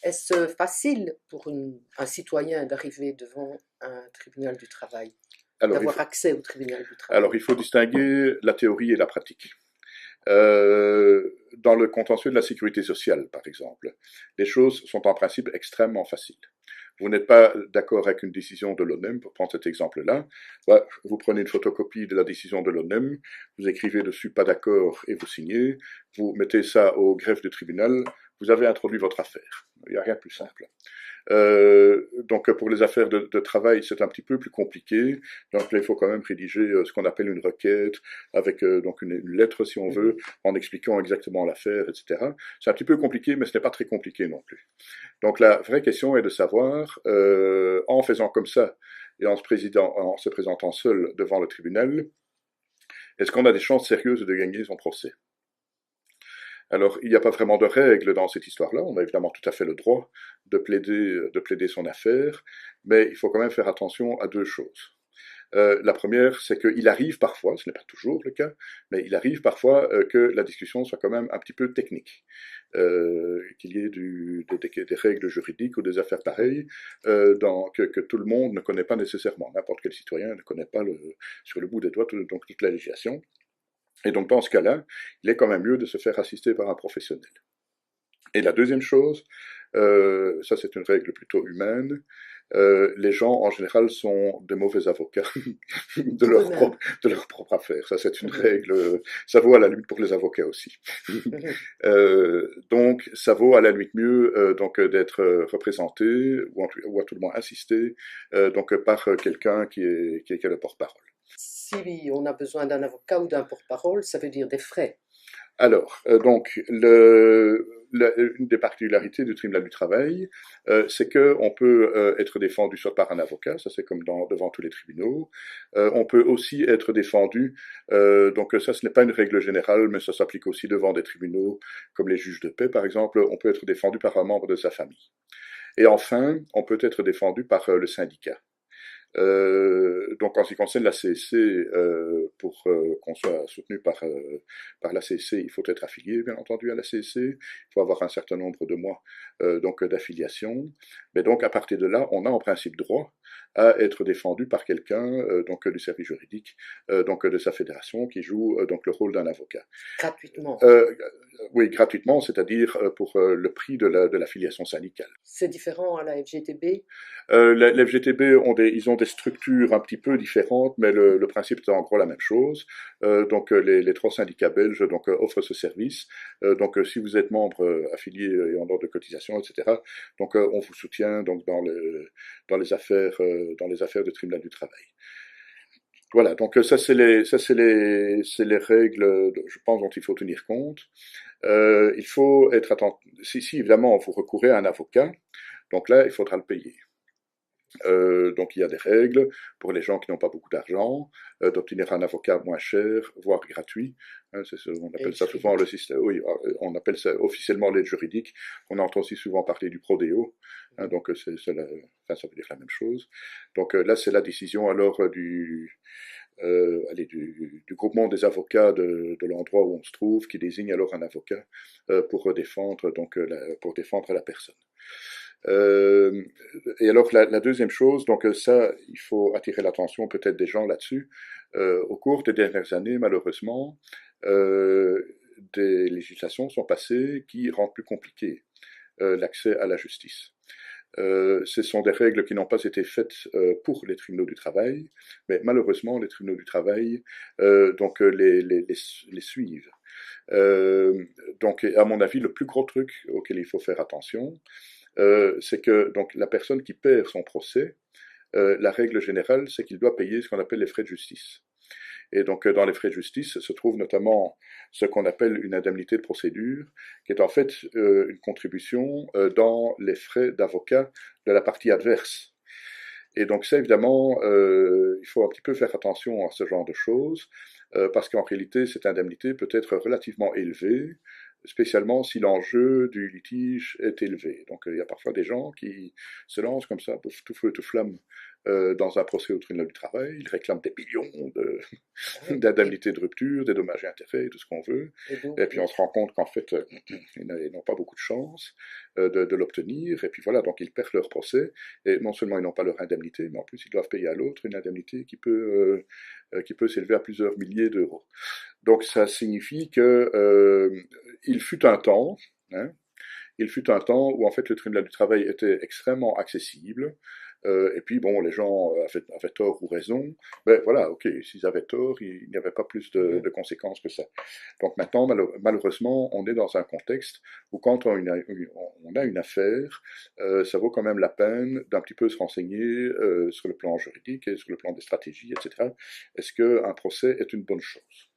Est-ce facile pour un citoyen d'arriver devant un tribunal du travail, Alors, d'avoir accès au tribunal du travail? alors, il faut distinguer la théorie et la pratique. Dans le contentieux de la sécurité sociale, par exemple, les choses sont en principe extrêmement faciles. Vous n'êtes pas d'accord avec une décision de l'ONEM, pour prendre cet exemple-là, bah, vous prenez une photocopie de la décision de l'ONEM, vous écrivez dessus pas d'accord et vous signez, vous mettez ça au greffe du tribunal, vous avez introduit votre affaire. Il n'y a rien de plus simple. Donc pour les affaires de travail, c'est un petit peu plus compliqué. Donc là, il faut quand même rédiger ce qu'on appelle une requête avec donc une lettre, si on veut, en expliquant exactement l'affaire, etc. C'est un petit peu compliqué, mais ce n'est pas très compliqué non plus. Donc la vraie question est de savoir, en faisant comme ça et en se présentant seul devant le tribunal, est-ce qu'on a des chances sérieuses de gagner son procès? Alors, il n'y a pas vraiment de règles dans cette histoire-là. On a évidemment tout à fait le droit de plaider son affaire, mais il faut quand même faire attention à deux choses. La première, c'est qu'il arrive parfois, ce n'est pas toujours le cas, mais il arrive parfois que la discussion soit quand même un petit peu technique, qu'il y ait des règles juridiques ou des affaires pareilles que tout le monde ne connaît pas nécessairement. N'importe quel citoyen ne connaît pas sur le bout des doigts donc toute la législation. Et donc dans ce cas-là, il est quand même mieux de se faire assister par un professionnel. Et la deuxième chose, ça c'est une règle plutôt humaine, les gens en général sont de mauvais avocats de leur propre affaire. Ça c'est une règle, ça vaut à la limite pour les avocats aussi. Donc ça vaut à la limite mieux donc d'être représenté ou à tout le moins assisté donc par quelqu'un qui est le porte-parole. Si on a besoin d'un avocat ou d'un porte-parole, ça veut dire des frais. Alors, donc, une des particularités du tribunal du travail, c'est qu'on peut être défendu soit par un avocat, ça c'est comme devant tous les tribunaux, on peut aussi être défendu, donc ça ce n'est pas une règle générale, mais ça s'applique aussi devant des tribunaux, comme les juges de paix par exemple, on peut être défendu par un membre de sa famille. Et enfin, on peut être défendu par le syndicat. Donc en ce qui concerne la CSC, pour qu'on soit soutenu par la CSC, il faut être affilié bien entendu à la CSC, il faut avoir un certain nombre de mois donc d'affiliation, mais donc à partir de là, on a en principe droit à être défendu par quelqu'un donc du service juridique donc de sa fédération qui joue donc le rôle d'un avocat. Gratuitement. Oui, gratuitement, c'est-à-dire pour le prix de l'affiliation syndicale. C'est différent à la FGTB? Les FGTB ils ont des structures un petit peu différentes, mais le principe est en gros la même chose. Donc les trois syndicats belges donc offrent ce service. Donc si vous êtes membre affilié et en ordre de cotisation, etc. Donc on vous soutient donc dans les affaires de tribunal du travail. Voilà, donc ça c'est les règles, je pense, dont il faut tenir compte. Il faut être attentif. Si évidemment vous recourez à un avocat, donc là il faudra le payer. Donc il y a des règles pour les gens qui n'ont pas beaucoup d'argent, d'obtenir un avocat moins cher, voire gratuit. Hein, on appelle ça souvent le système. Oui, on appelle ça officiellement l'aide juridique. On entend aussi souvent parler du prodéo. Hein, donc ça veut dire la même chose. Donc là c'est la décision alors du groupement des avocats de l'endroit où on se trouve, qui désigne alors un avocat pour défendre la personne. Et alors la deuxième chose, donc ça, il faut attirer l'attention peut-être des gens là-dessus. Au cours des dernières années, malheureusement, des législations sont passées qui rendent plus compliqué l'accès à la justice. Ce sont des règles qui n'ont pas été faites pour les tribunaux du travail, mais malheureusement, les tribunaux du travail donc les suivent. Donc, à mon avis, le plus gros truc auquel il faut faire attention, c'est que donc la personne qui perd son procès, la règle générale, c'est qu'il doit payer ce qu'on appelle les frais de justice. Et donc, dans les frais de justice se trouve notamment ce qu'on appelle une indemnité de procédure, qui est en fait une contribution dans les frais d'avocat de la partie adverse. Et donc ça, évidemment, il faut un petit peu faire attention à ce genre de choses, parce qu'en réalité, cette indemnité peut être relativement élevée, spécialement si l'enjeu du litige est élevé. Donc il y a parfois des gens qui se lancent comme ça, tout feu, tout flamme, dans un procès au tribunal du travail, ils réclament des millions Ah oui, d'indemnités de rupture, des dommages et intérêts, tout ce qu'on veut. et donc, Et puis on se rend compte qu'en fait, ils n'ont pas beaucoup de chance de l'obtenir. Et puis voilà, donc ils perdent leur procès. Et non seulement ils n'ont pas leur indemnité, mais en plus ils doivent payer à l'autre une indemnité qui peut s'élever à plusieurs milliers d'euros. Donc ça signifie que il fut un temps, hein, il fut un temps où en fait le tribunal du travail était extrêmement accessible. Et puis bon, les gens avaient tort ou raison. Ben voilà, ok, s'ils avaient tort, il n'y avait pas plus de conséquences que ça. Donc maintenant, malheureusement, on est dans un contexte où quand on a une affaire, ça vaut quand même la peine d'un petit peu se renseigner sur le plan juridique et sur le plan des stratégies, etc. Est-ce qu'un procès est une bonne chose?